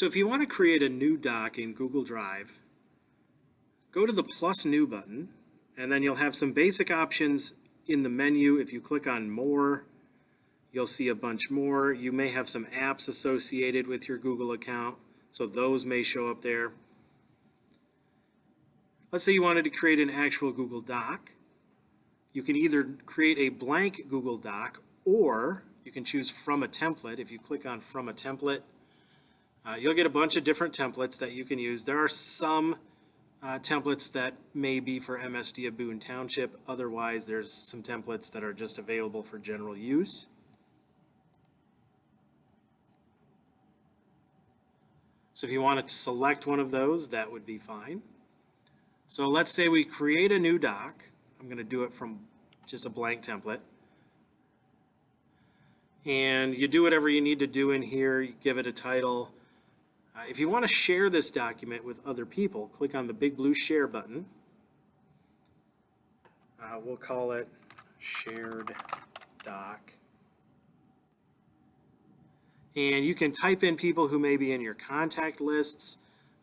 So if you want to create a new doc in Google Drive, go to the plus new button, and then you'll have some basic options in the menu. If you click on more, you'll see a bunch more. You may have some apps associated with your Google account, so those may show up there. Let's say you wanted to create an actual Google Doc. You can either create a blank Google Doc, or you can choose from a template. If you click on from a template, you'll get a bunch of different templates that you can use. There are some templates that may be for MSD of Boone Township. Otherwise, there's some templates that are just available for general use. So if you wanted to select one of those, that would be fine. So let's say we create a new doc. I'm going to do it from just a blank template. And you do whatever you need to do in here. You give it a title. If you want to share this document with other people, click on the big blue share button. We'll call it shared doc. And you can type in people who may be in your contact lists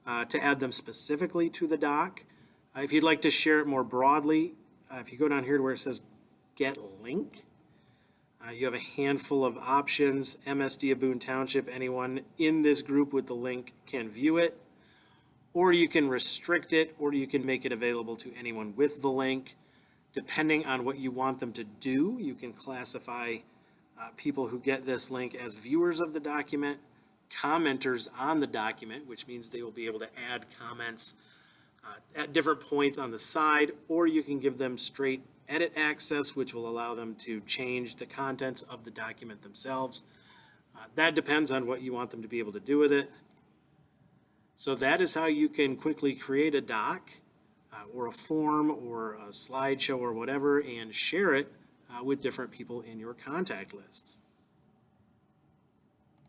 to add them specifically to the doc. If you'd like to share it more broadly, if you go down here to where it says Get Link, you have a handful of options. MSD of Boone Township, anyone in this group with the link can view it. Or you can restrict it, or you can make it available to anyone with the link. Depending on what you want them to do, you can classify people who get this link as viewers of the document, commenters on the document, which means they will be able to add comments at different points on the side, or you can give them straight edit access, which will allow them to change the contents of the document themselves. That depends on what you want them to be able to do with it. So that is how you can quickly create a doc or a form or a slideshow or whatever and share it with different people in your contact lists.